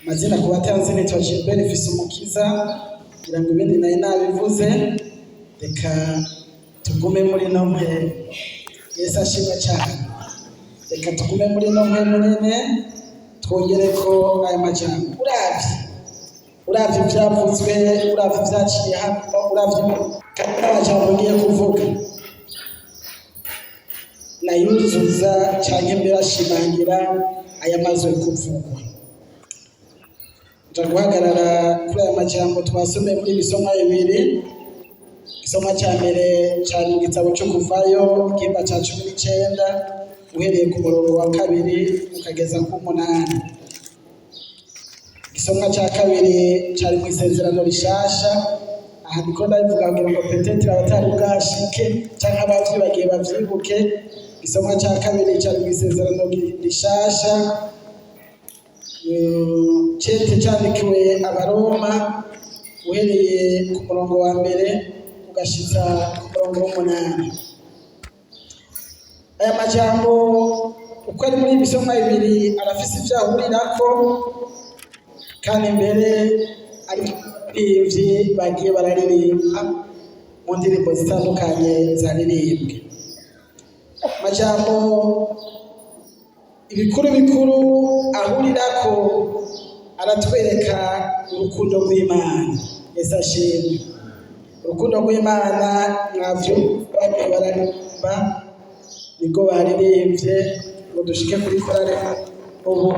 Mazina ku batanzi nitwa Gilbert Fisumukiza kugira ngo ibindi nayo nabivuze reka tugume muri nomwe Yesu ashimwe cyane reka tugume muri nomwe munene twongere ko aya majambo uravye byavuzwe uravye byaciye hano uravye kandi amajambo ngiye kuvuga nayuzuza cyane mbere ashimangira aya mazo kuvugwa guhagarara kuri aya majambo twasomeye muri bisomwa bibiri. Igisomwa cya mbere cyari mu gitabo cyo kuvayo igihimba cya 19 uhereye ku murongo wa 2 ukageza ku 8. Igisomwa cya kabiri cyari mu isezerano rishasha, aha ndiko ndavuga ngo petetre abatari bwashike cyangwa abavyibagiye bavyibuke. Igisomwa cya kabiri cyari mu isezerano rishasha, cete cyandikiwe abaroma uhereye ku murongo wa mbere ugashitsa ku murongo wa 8. Aya majambo uko ari muri bisomwa bibiri arafise ivyahurirako kandi mbere ari ivyi bagiye bararirimba mu ndirimbo zitandukanye zaririmbwe. Majambo ibikuru bikuru ahurirako aratwereka urukundo rw'Imana. Yesu ashimwe. Urukundo rw'Imana navyo bagiye bararimba niko baririmbye ngo dushike kuri korale ubu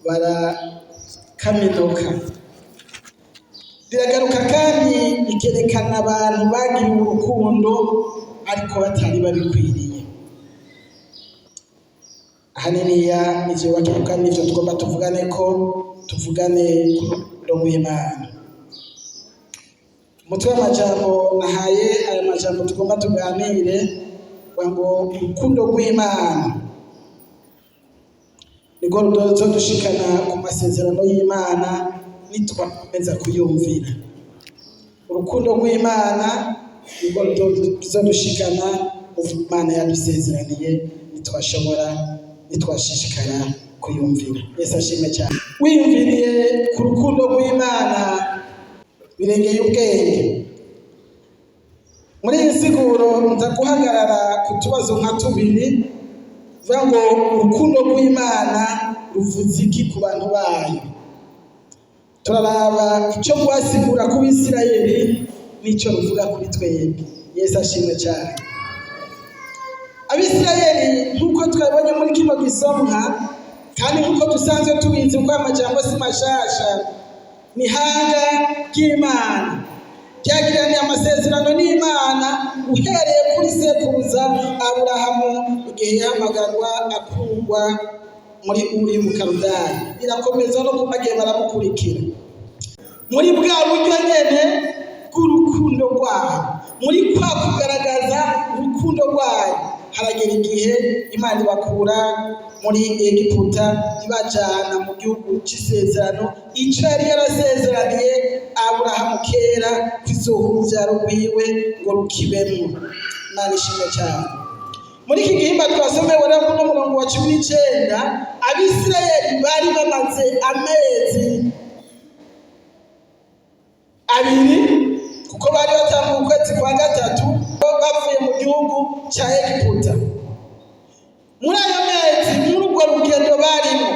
barakaminuka. Biragaruka kandi ikerekana abantu bagira urukundo ariko batari babikwiriye. Haneniya ivyo wakiruka n'ivyo tugomba tuvugane ku rukundo rw'Imana. Umutwe w'amajambo nahaye aya majambo tugomba tuganire ngo urukundo rw'Imana niko ruzodushikana ku masezerano y'Imana nitwakomeza kuyumvira. Urukundo rw'Imana niko ruzodushikana Imana yadusezeraniye nitwashishikara kuyumvira. Yesu ashimwe cyane. Wiyumviriye ku rukundo rw'Imana birengeye ubwenge. Muri iyi siguro nza guhagarara ku tubazo nka tubiri vuga ngo urukundo rw'Imana ruvuze iki ku bantu bayo. Turaraba icyo rwasigura ku Bisirayeli n'icyo ruvuga kuri twebwe. Yesu ashimwe cyane. Abisirayeli nkuko twabonye muri kino gisomwa kandi nkuko dusanzwe tubizi ko amajambo si mashasha, ni hanga ry'Imana ryagiranye amasezerano n'Imana uhereye kuri sekuruza Aburahamu igihe yahamagarwa akurwa muri Uri mu Kaludaya, irakomeza no kubagiye baramukurikira muri bwa buryo nyene bw'urukundo rwayo, muri kwa kugaragaza urukundo rwayo. Haragera igihe Imana ibakura muri Egiputa ibajana mu gihugu c'isezerano, ico yari yarasezeraniye Aburahamu kera kwizohuruvyaro rwiwe ngo rukibemwo. Imana ishimwe cyane. Muri iki gihimba twasomewe rero no murongo wa 19 Abisirayeli bari bamaze amezi abiri kuko bari batanguye ukwezi kwa gatatu bavuye mu gihugu cya Egiputa. Muri ayo mezi muri urwo rugendo barimo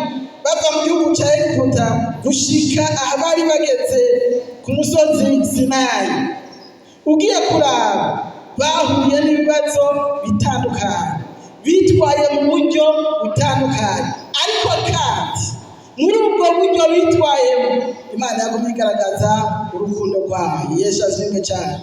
bava mu gihugu cya Egiputa gushika aha bari bageze ku musozi Sinayi, ugiye kuraba bahuye n'ibibazo bitandukanye, bitwaye mu buryo butandukanye, ariko kandi muri ubwo buryo bitwayemo Imana yagumye igaragaza urukundo rwayo. Yesu ashimwe cyane.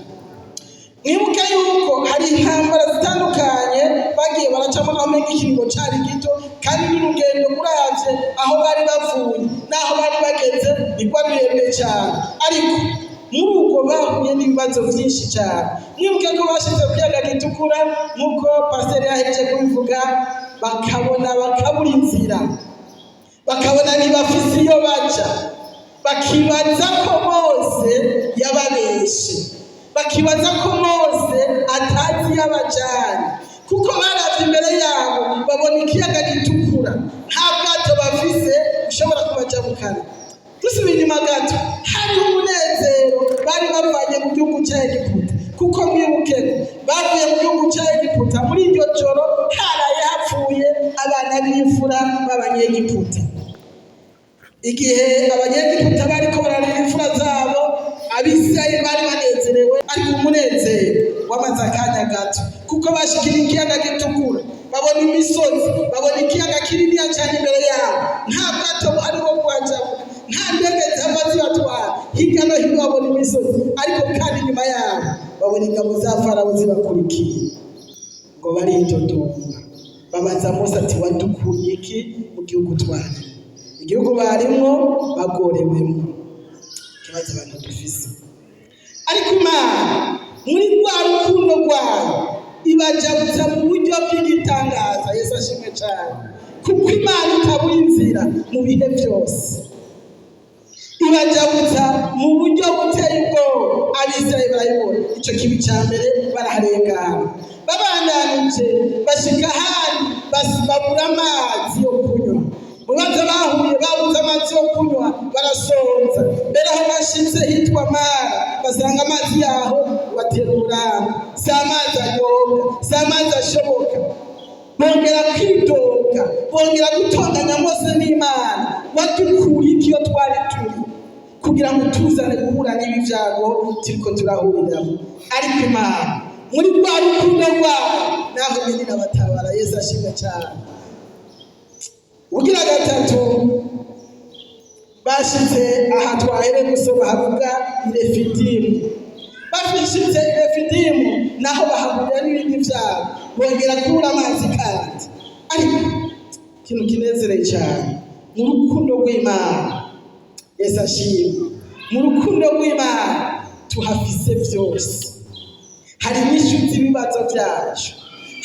Mwibuke yuko hari intambara zitandukanye bagiye baracamo hamwe ikiringo cyari gito kandi n'urugendo kuravye aho bari bavuye naho bari bageze niko birebeye cyane, ariko muri ubwo bahuye n'ibibazo byinshi cyane. Mwibuke ko bashize kuyaga gitukura nkuko pasiteri yaheje kubivuga, bakabura inzira, bakabona ntibafise iyo baja, bakibaza ko Mose yababeshe, bakibaza ko Mose atazi yabajanye kuko baravye imbere yabo babona ikiyaga gitukura nta bwato bafise ushobora kubajabukana. Dusubiye inyuma gato, hariho umunezero bari bavanye mu gihugu cya Egiputa, kuko mwibuke bavuye mu gihugu cya Egiputa muri iryo joro haraye hapfuye abana b'imfura b'Abanyegiputa. Igihe Abanyegiputa bariko bararira imfura zabo, Abisirayeli bari banezerewe, ariko umunezero wamaze akanya gato, kuko bashikira ikiyaga gitukura, babona imisozi, babona ikiyaga kininiya cyane imbere yabo, nta bwato buhari bwo kuhajabuka, nta ndege zihava zibatwara, hirya no hino babona imisozi, ariko kandi inyuma yabo babona ingabo za Farawo zibakurikiye ngo baritotomba. Babaza Mose ati, wadukuye iki mu gihugu twari? Igihugu barimo bagorewemo. Kibazo abantu dufise, ariko Imana muri rwa rukundo rwayo ibajabutsa mu buryo bw'igitangaza. Yesu ashimwe cyane, kuko Imana itabura inzira mu bihe byose. Ibajabutsa mu buryo buteye ubwoba. Abisirayeli barayibona icyo kibi cya mbere, baraharengana. Babandanije bashika ahandi babura amazi yo kunywa. Mubaza bahuye babuze amazi yo kunywa, barasonza. Mbere aho bashitse hitwa Mara, basanga amazi yaho batera uranga. Si amazi anyobwa, si amazi ashoboka. Bongera kwidoga, bongera gutonganya Mose n'Imana, wadukuye iki iyo twari turi, kugira ngo tuzane guhura n'ibi byago turiko turahuriramo. Ariko Imana muri rwa rukundo rwayo naho nyine irabatabara. Yesu ashimwe cyane. Ugira gatatu, bashitse aha twahere gusoma havuga Refidimu. Bashitse Refidimu naho bahahurira n'ibindi byabo, bongera kubura amazi kandi. Ariko ikintu kinezereye cyane mu rukundo rw'Imana. Yesu ashimwe. Mu rukundo rw'Imana tuhafise byose. Hari inyishu z'ibibazo byacu,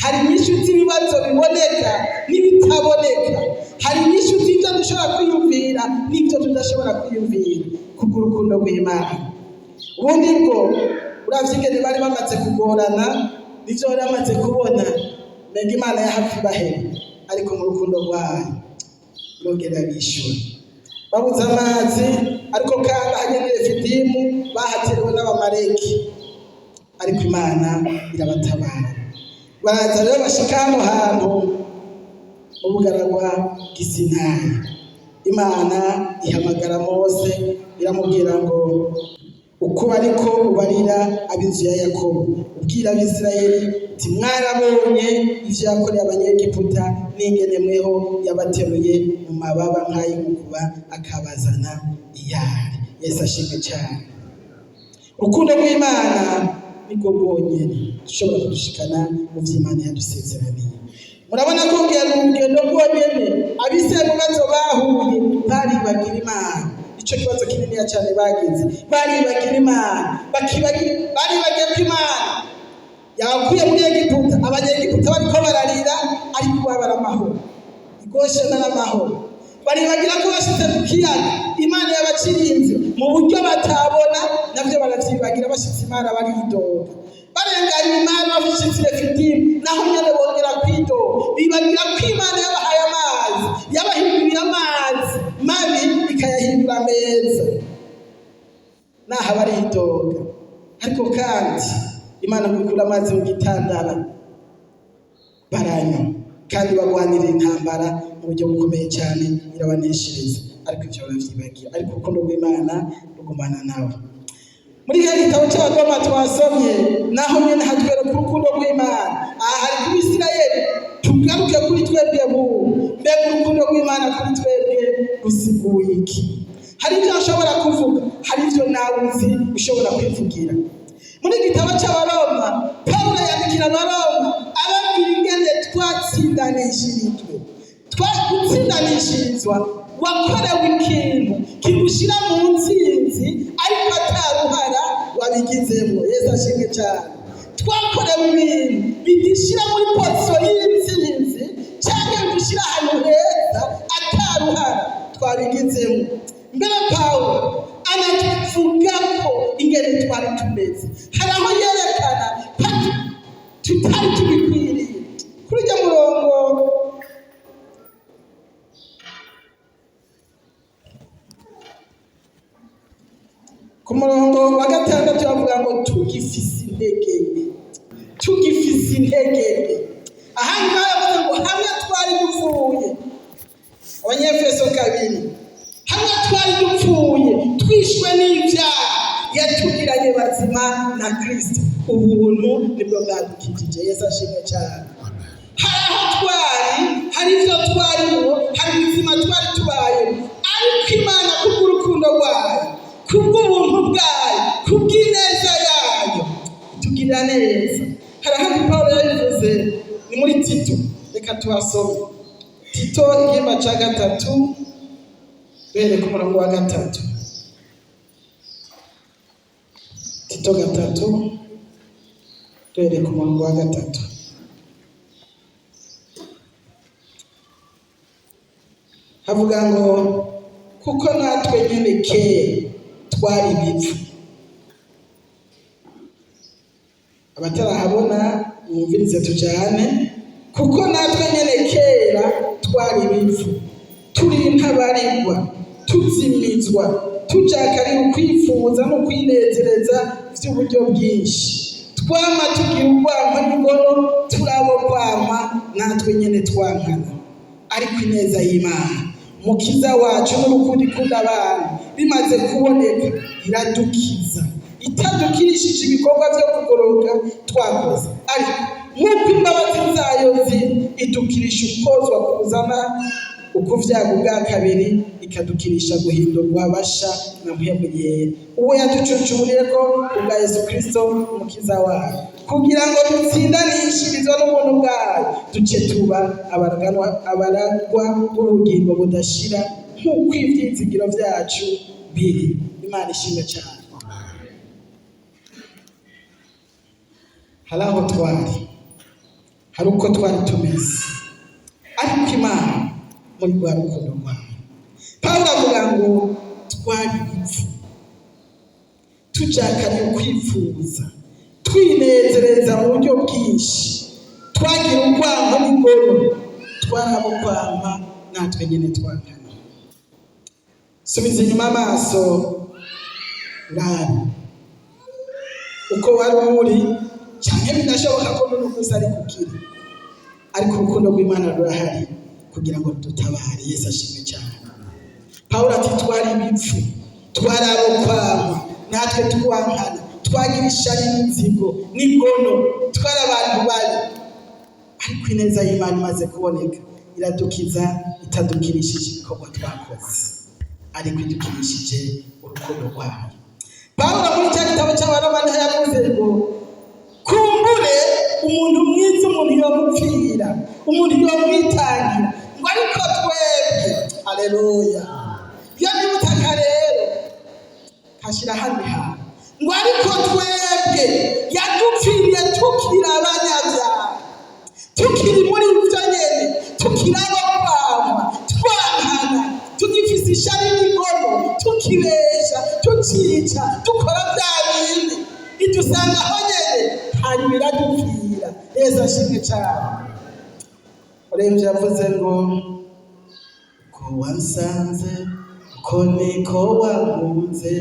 hari inyishu z'ibibazo biboneka n'ibitaboneka, hari inyishu z'ibyo dushobora kwiyumvira n'ibyo tudashobora kwiyumvira, kubw'urukundo rw'Imana. Ubundi bwo uravyigene bari bamaze kugorana, nivyo bari bamaze kubona mbega Imana yahafi bahera, ariko mu rukundo rwayo irongera bishura. Babuze amazi, ariko kandi ahanyene Refidimu bahaterewe n'Abamaleki, ariko Imana irabatabara. Baraza rero bashika hano hantu mu bugaragwa bw'Isinayi. Imana ihamagara Mose, iramubwira ngo uko ariko ubarira ab'inzu ya Yakobo, ubwira Abisirayeli uti, mwarabonye ivyo yakoreye Abanyegiputa, n'ingene mweho yabateruye mu mababa nk'ay'umukuba akabazana iyari. Yesu ashimwe cyane. Urukundo rw'Imana niko rwonyene dushobora kudushikana mu vy'Imana yadusezeraniye. Murabona ko urugendo rwonyene Abisirayeli bazo bahuye baribagira Imana. Ico kibazo kininiya cyane bagize, baribagira Imana, baribagira ko Imana yakuye muri Egiputa. Abanyegiputa bariko bararira, ariko babara amahoro, Goshena n'amahoro. Baribagira ko bashitse ku kiyaga Imana yabacirinze mu buryo batabona, navyo baravyibagira. Bashitse Imana baridoga, barenganya Imana bashitse Refidimu, naho nyene bongera kwidoga, bibagira ko Imana yabahaye amazi, yabahinduriye amazi mabi ikayahindura meza, naho baridoga. Ariko kandi Imana gukura amazi mu gitandara baranywa, kandi bagwanira intambara mu buryo bukomeye cyane, irabaneshereza. Ariko ivyo baravyibagira, ariko urukundo rw'Imana rugumana nawe. Muri iki gitabo cy'Abaroma twasomye, naho nyene hatwereka urukundo rw'Imana. Aha hari ku Bisirayeli, tugaruke kuri twebwe bubu. Mbega urukundo rw'Imana kuri twebwe rusiguye iki? Hari ibyo ashobora kuvuga, hari ibyo nawe uzi ushobora kwivugira. Muri gitabo cy'Abaroma, Pawulo yandikira Abaroma ababwira ingene twatsindanishirijwe. Gutsindanishirizwa, wakorewe ikintu kigushira mu ntsinzi, ariko ataruhara wabigizemo. Yesu ashimwe cyane. Twakorewe ibintu bigishira muri posiyo y'intsinzi, cyangwa bigishira ahantu heza, ataruhara twabigizemo. Mbere Pawulo anatuvuga ko ingene twari tumeze, hari aho yerekana tutari tubikwiriye. Kuri ujya murongo ku murongo wa 6 bavuga ngo tugifise intege ahandi bavuga ngo hamwe twari dupfuye. Abanyefeso 2 hamwe twari dupfuye twishwe n'ibyaha yatugiranye bazima na Kristo, ubuntu nibwo bwadukijije. Yesu ashimwe cyane. Hari ibyo twarimo, hari ubuzima twari tubayemo, ariko Imana kubw'urukundo rwayo, kubw'ubuntu bwayo, kubw'ineza yayo itugirira neza. Hari ahandi Pawulo yabivuze, ni muri Tito. Reka tuhasome Tito 3 bere ku murongo wa 3. Tito 3 bere ku murongo wa 3. Havuga ngo kuko natwe nyene kera twari ibivu. Abatarahabona mwumvirize tujane. Kuko natwe nyene kera twari ibivu, turi intabarigwa, tuzimizwa, tujakariye ukwifuza no kwinezereza vy'uburyo bwinshi. Twama tugira urwanko n'ingono, turabo kwama natwe nyene twankana. Ariko ineza y'Imana Mukiza wacu n'urukundo ikunda abantu bimaze kuboneka iradukiza, itadukirishije ibikorwa byo kugororoka twakoze, ariko nk'uko imbabazi zayo idukirisha ukozwa kuzana ukuvyaga bwa kabiri, ikadukirisha guhindurwa basha na mpemu yera. Uwo yaducucumuriye ko kubwa Yesu Kristo Mukiza wacu, kugira ngo dutsindanishirizwa n'ubuntu bwayo, duce tuba abaragwa b'ubugingo budashira nk'uko ivyizigiro vyacu biri. Imana ishimwe cyane. Hari aho hari uko twari tumeze, ariko Imana muri rwa rukundo rwayo, Pawulo avuga ngo twari ibivu, tujakariye ukwifuza, twinezereza mu buryo bwinshi, twagira urwanko n'ingono, twarabo kwama natwe nyene twankana. Subiza inyuma amaso urabe uko wari uri, cyane bidashoboka ko n'umunsi ari kukiri, ariko urukundo rw'Imana rurahari kugira ngo dutabare. Yesu ashimwe cyane. Pawulo ati twari ibivu, twarabo kwama natwe twankana, twagira ishari n'inzigo n'ingono, twari abantu babi, ariko ineza y'Imana imaze kuboneka iradukiza, itadukirishije ibikorwa twakoze, ariko idukirishije urukundo rwayo. Pawulo muri cya gitabo cy'Abaroma yavuze ngo kumbure umuntu mwiza umuntu yomupfira, umuntu yomwitangira, ngo ariko twebwe, haleluya, iyo nibutaka rero kashira handi hantu, ngo ariko twebwe yadupfiriye tukiri abanyabyaha, tukiri muri ibyo nyene, tukiri abo kwama, twankana, tugifise ishari n'ingono, tukibesha, tukica, dukora bya bindi, idusanga aho nyene, hanyuma iradupfira. Yesu ashimwe cyane. Uremye yavuze ngo ko wansanze ko niko wankunze,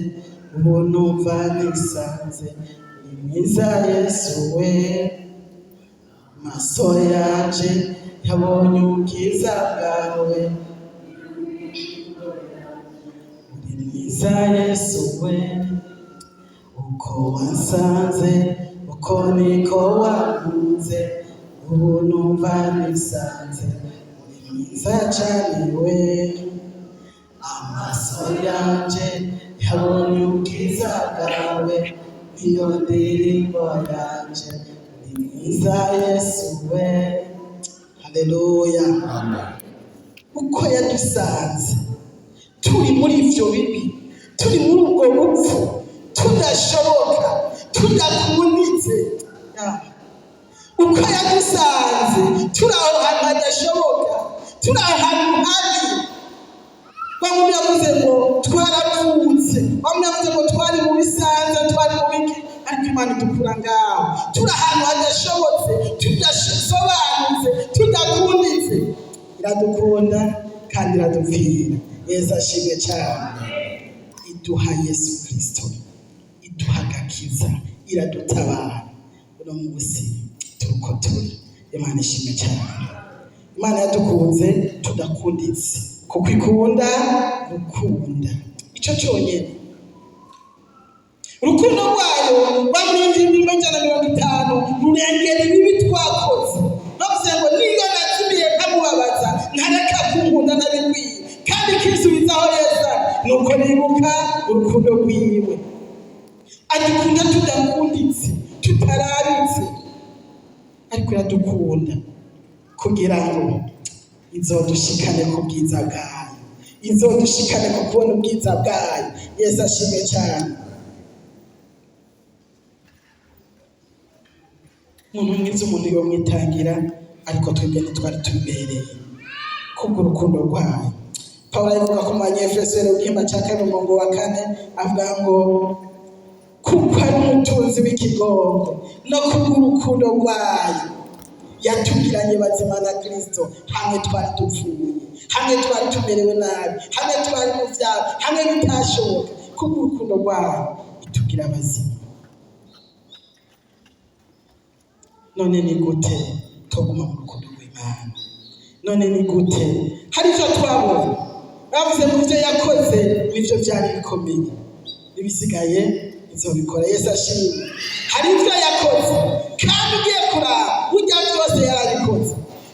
ubuntu mva nisanze, ni mwiza Yesu we, maso yanje yabonye ubwiza bwawe, ni mwiza Yesu we, uko wansanze uko niko wankunze, ubuntu mva nisanze, ni mwiza cyane we, amaso yanje yabonye ubwiza bwawe, niyo ndirimbo yanje, ni mwiza Yesu we. Haleluya. Amen. Uko yadusanze turi muri ivyo bibi, turi muri ubwo bupfu, tudashoboka, tudakunitse, uko yadusanze turi aho hantu hadashoboka, turi aho hantu habi. Bamwe yavuze ngo twaravutse, bamwe yavuze ngo twari mu bisanza, twari mu biki, ariko Imana idukura ngaho, turi ahantu hadashobotse, tudasobanutse, tudakunditse, iradukunda kandi iradupfira. Yesu ashimwe cyane. Iduha Yesu Kristo iduhagakiza, iradutabara. Uno munsi turuko turi, Imana ishimwe cyane. Imana yadukunze tudakunditse, kuko ikunda gukunda. Icyo cyonyine. Urukundo rwayo rwamwinjiye 150 rurengera ibibi twakoze. Bavuze ngo niyo natimiye nkamubabaza ntareka kunkunda nabikwiye, kandi kisubizaho yeza nuko nibuka urukundo rwiwe. Adukunda tudakunditse, tutarabitse, ariko yadukunda kugira ngo izodushikane ku bwiza bwayo, izodushikane ku kubona ubwiza bwayo. Yesu ashimwe cyane. Umuntu mwiza umuntu yomwitangira, ariko twebwe ntitwari tubereye kubw'urukundo rwayo. Pawulo avuga ku Banyefeso igihimba cya 4 avuga ngo kuko ari umutunzi w'ikigongo no kubw'urukundo rwayo yatugiranye bazima na Kristo, hamwe twari dupfuye, hamwe twari tumerewe nabi, hamwe twari mu byaha, hamwe bitashoboka. Kubw'urukundo rwayo itugira bazima. None ni gute tuguma mu rukundo rw'Imana? None ni gute hari icyo twabonye bavuze mu byo yakoze, n'ibyo byari bikomeye, ibisigaye izobikora. Yesu ashimwe. Hari ibyo yakoze kandi ugiye kuraba burya byose yarabikoze.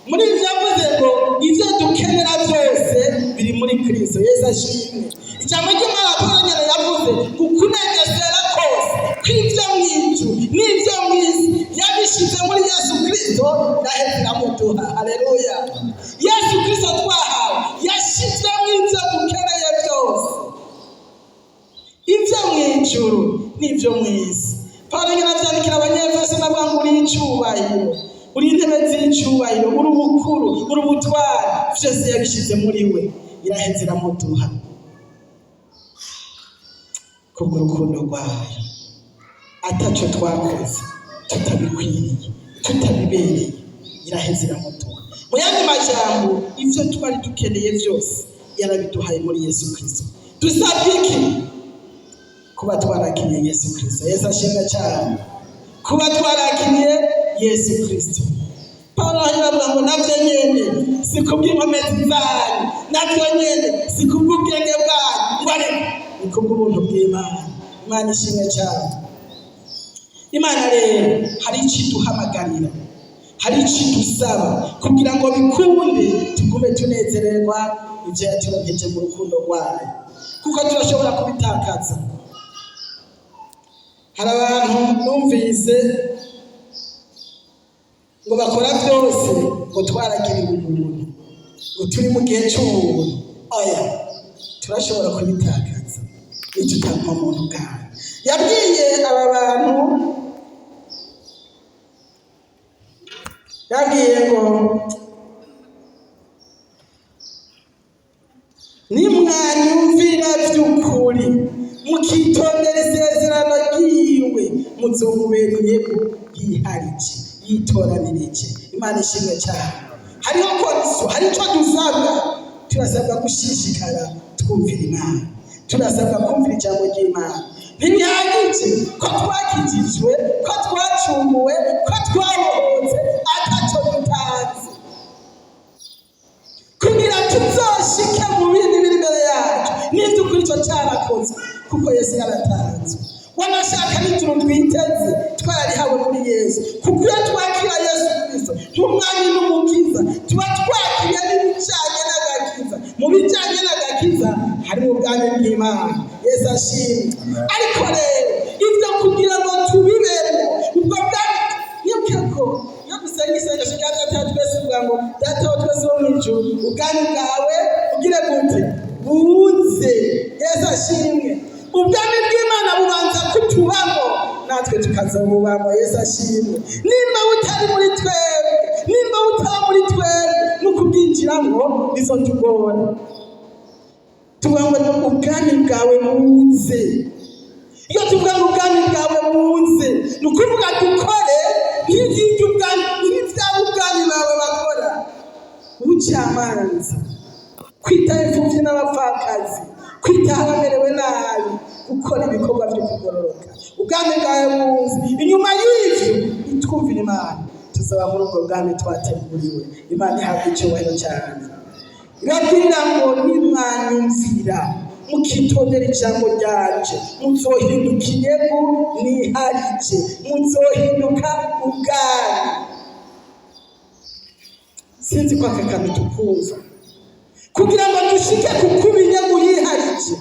Muri ibyo yavuze ngo ibyo dukenera byose biri muri Kristo. Yesu ashimwe. Ijambo ry'Imana Pawulo yavuze kukunezera kose kw'ibyo mw'ijuru n'ibyo mw'isi yabishyize muri Yesu Kristo, yaheze iramuduha. Haleluya. Yesu Kristo twahawe yashyizemo ibyo dukeneye byose, ibyo mw'ijuru n'ibyo mw'isi. Pawulo yarabyandikira Abanyefeso n'avuga ngo uri icyubahiro, uri intebe z'icyubahiro, uri ubukuru, uri ubutware, byose yabishyize muri we, iraheze iramuduha kubw'urukundo rwayo. Ataco twakoze, tutabikwiriye, tutabibereye, iraheze iramuduha. Mu yandi majambo, ibyo twari dukeneye byose yarabiduhaye muri Yesu Kristo. Dusabye iki? Kuba twarakiriye Yesu Kristo. Yesu ashimwe cyane. Kuba twarakiriye Yesu Kristo. Pawulo aravuga ngo nabyo nyene si kubw'inkomezi zanyu, nabyo nyene si kubw'ubwenge bwanyu, ariko ni kubw'ubuntu bw'Imana. Imana ishimwe cyane. Imana rero hari icyo iduhamagarira, hari icyo idusaba kugira ngo bikunde tugume tunezererwa ibyo yaturogeje mu rukundo rwayo, kuko turashobora kubitakaza. Hari abantu numvise ngo bakora byose ngo twaragiriwe ubuntu, ngo turi mu gihe cy'ubuntu. Oya, turashobora kubitakaza nitutaguma mu buntu bwayo. Yabwiye aba bantu, yabwiye ngo nimwanyumvira by'ukuri mukitondera isezerano ryiwe, muzomubereye yiharije, yitoranirije. Imana ishimwe cyane. Hariho kodiso, hari icyo dusabwa. Turasabwa gushishikara twumvira Imana, turasabwa kumvira ijambo ry'Imana. Ntibihagije ko twakijijwe, ko twacumuwe, ko twabohotse, ataco dutazi, kugira tuzoshike mu bindi biri imbere yacu. N'ibyo kuri icyo cyarakoze, kuko Yesu yaratanzwe. Wanashaka n'ijuru twiteze twarihawe muri Yesu, kuko iyo twakira Yesu Kristo nk'umwami n'umukiza, tuba twakiriye n'ibijyanye n'agakiza. Mu bijyanye n'agakiza harimo ubwami bw'Imana. Yesu ashimwe. Ariko rero ibyo kugira ngo tubibemo ubwo bwami, nibuke ko iyo dusenga isengesho rya Data wa twese uvuga ngo Data wa twese wo mu ijuru, ubwami bwawe ugire gute? Buze. Yesu ashimwe. Ubwami bw'Imana bubanza kutubamo, natwe tukazobubamo. Yesu ashimwe. Nimba butari muri twebwe, nimba butaba muri twebwe, n'ukubwinjiramo bizotugora. Tuvuga ngo ubwami bwawe buze. Iyo tuvuga ngo ubwami bwawe buze, ni ukuvuga dukore nk'iby'ubwami bawe bakora: ubucamanza, kwitaho imfubyi n'abapfakazi, kwitaho abamerewe nabi, gukora ibikorwa byo kugororoka, ubwami bwawe buze. Inyuma y'ivyo nitwumvira Imana tuzaba muri ubwo bwami twateguriwe. Imana ihabwe icyubahiro cyane. Irabwira ngo nimwanyumvira mukitondera ijambo ryanje muzohinduka inyegu niharije, muzohinduka ubwami. Sinzi ko aka kantu tukumva kugira ngo dushike ku kuba inyegu yiharije.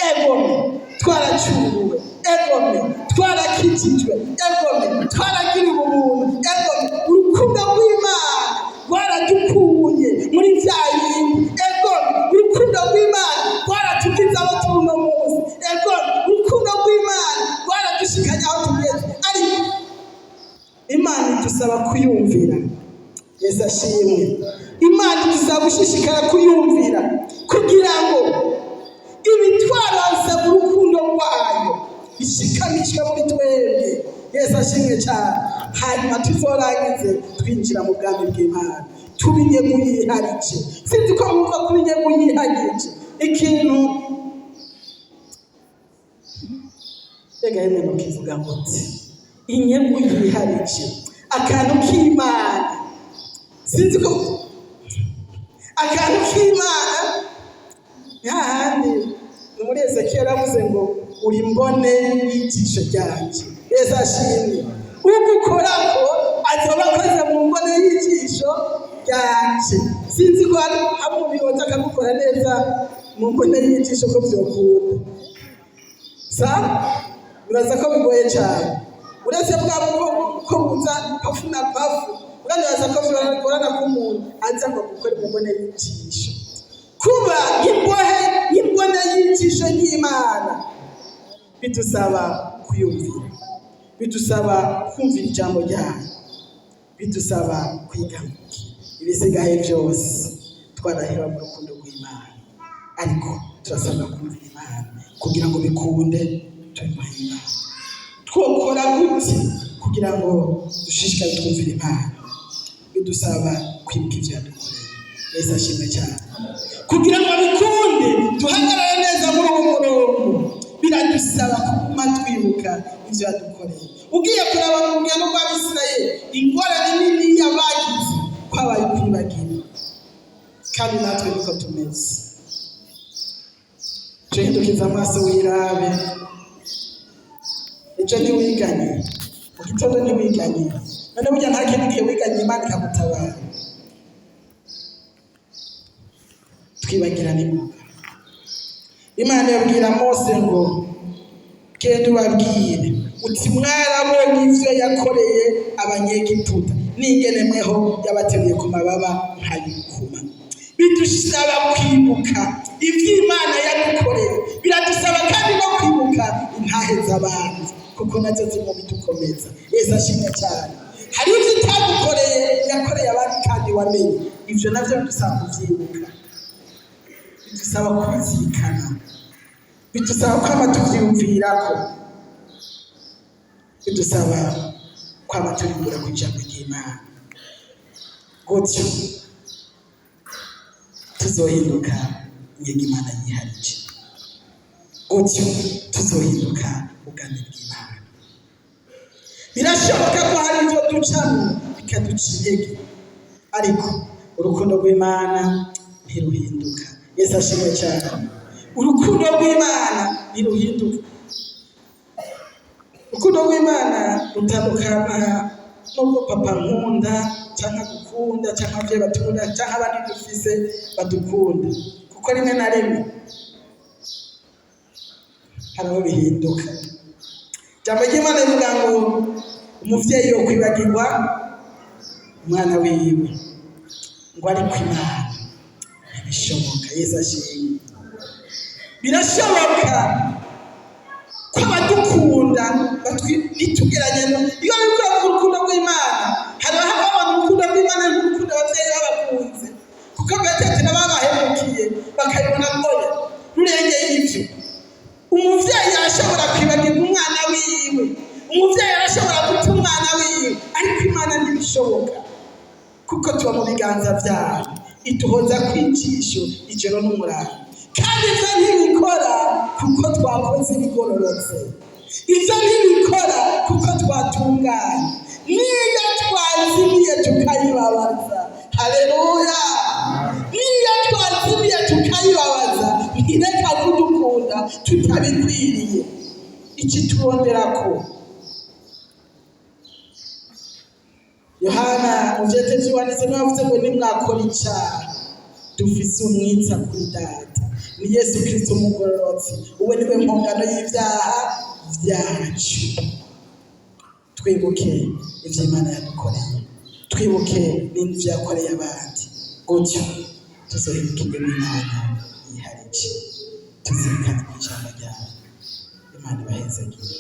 Egome twaracunguwe, egome twarakijijwe, egome twaragiriwe ubuntu, egome urukundo rw'Imana rwaradukuye muri vya yindi, egome urukundo rw'Imana rwaratugize abo turi uno munsi, egome urukundo rw'Imana rwaradushikanye aho tugeze. Ariko Imana idusaba kuyumvira. Yesu ashimwe. Imana idusaba gushishikara kuyumvira kugira ngo ibitwaraza urukundo rwayo bishikamishwe muri twebwe. Yesu ashimwe cyane. Hanyuma tuzorangize twinjira mu bwami bw'Imana tuba inyegu yiharije. Sinzi ko mwumva kuba inyegu yiharije ikintu rega yemwe mukivuga muti inyegu yiharije akantu k'Imana. Sinzi ko akantu k'Imana yahandi muri Ezekiel aravuze ngo uri mbone y'ijisho ryanje. Yesu ashimwe. Ugukorako azoba akoze mu mbone y'ijisho ryanje. Sinzi ko hamwe bihoza akagukora neza mu mbone y'ijisho ko vyokunda. Uraza ko bigoye cyane. Uretse bwa ko buza pafu na pafu. Uraza ko vyogorana ko umuntu aza ngo gukora mu mbone y'ijisho. Kuba imbone y'ijisho ry'Imana bidusaba kuyumvira, bidusaba kumvira ijambo ryayo, bidusaba kwigamuka. Ibisigaye byose twaraheba mu rukundo rw'Imana, ariko turasabwa kumvira Imana kugira ngo bikunde tubahe Imana. Twokora gute kugira ngo dushishikare twumvira Imana? Bidusaba kwibuka ibyo yadukoreye. Yesu ashimwe cyane. Kugira ngo bikunde duhagarare neza muri uwo murongo biradusaba kuguma twibuka ibyo yadukoreye. Ugiye kuraba mu rugendo rw'Abisirayeli ingorane nini yabagize kwabaye kwibagira, kandi natwe niko tumeze. Duhindukiza amaso wirabe. Ejo ntiwiganye, mu gitondo ntiwiganye, none burya nta kintu gihe wiganye Imana ikagutabara. Twibagirane imbuga. Imana yabwira Mose ngo genda ubabwire uti mwarabonye ivyo yakoreye abanyegiputa n'ingene mweho yabateruye ku mababa nkayikuma. Bidusaba kwibuka ivyo Imana yadukoreye, biradusaba kandi no kwibuka intahe z'abantu kuko nazo zirimo bidukomeza. Yesu ashimwe cyane. Hari ivyo itagukoreye yakoreye abandi kandi wamenye, ivyo navyo bidusaba kuvyibuka, bidusaba kubizirikana, bidusaba kwama tuvyiyumvirako, bidusaba kwama turindira ku ijambo ry'Imana. Gutyo tuzohinduka inyegu Imana yiharije, gutyo tuzohinduka ubwami bw'Imana. Birashoboka ko hari ibyo ducamo bikaduca intege, ariko urukundo rw'Imana ntiruhinduka. Yesu ashimwe cyane. Urukundo rw'Imana ntiruhinduka. Urukundo rw'Imana rutandukana n'ubwo papa nkunda cyangwa gukunda cyangwa ababyeyi batunda cyangwa abandi dufise badukunda, kuko rimwe na rimwe hari aho bihinduka. Ijambo ry'Imana rivuga ngo umuvyeyi yo kwibagirwa umwana wiwe, ngo ariko Imana ntibishoboka. Yesu ashimwe. Birashoboka ko abadukunda nitugeranye iyo ariko urukundo rw'Imana hari abantu urukundo rw'Imana n'urukundo abavyeyi babakunze, kuko batete n'ababahemukiye bakayibona ngoya rurengeye ivyo. Umuvyeyi arashobora kwibagirwa umwana wiwe, umuvyeyi arashobora guta umwana wiwe, ariko Imana ntibishoboka kuko tuba mu biganza vyayo, ituhoza kwinjisho ijoro n'umurango, kandi ivyo ntibikora kuko twakoze ibigororotse. Ibyo ntibikora kuko twatunganye. Niyo twazimiye tukayibabaza, haleluya, niyo twazimiye tukayibabaza, ntireka kudukunda tutabikwiriye. Iki turonderako Yohana muvyete vyanditse navuze ngo nimwakora icyaha dufise umwitsa kuri data, ni Yesu Kristo umugororotsi, uwe niwe mpongano y'ivyaha vyacu. Twibuke ivyo Imana yadukoreye, twibuke n'ivyo yakoreye abandi, gutyo tuzohindukire Imana yiharije, tuzirikane ijambo ryayo. Imana ibahezagire.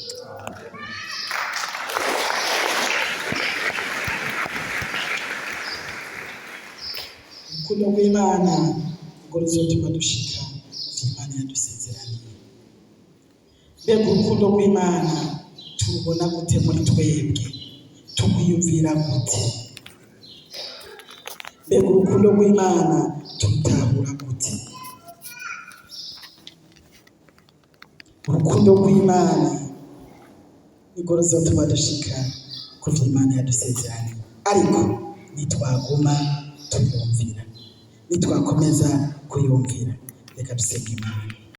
Urukundo rw'Imana ngo ruzotuma dushika ivyo Imana yadusezeraniye. Mbega urukundo rw'Imana turubona gute muri twebwe? Tugwiyumvira gute? Mbega urukundo rw'Imana turutahura gute? Urukundo rw'Imana nirwo ruzotuma dushika ku vyo Imana yadusezeraniye, ariko nitwaguma tuyumvira, nitwakomeza kuyumvira. Reka dusenge Imana.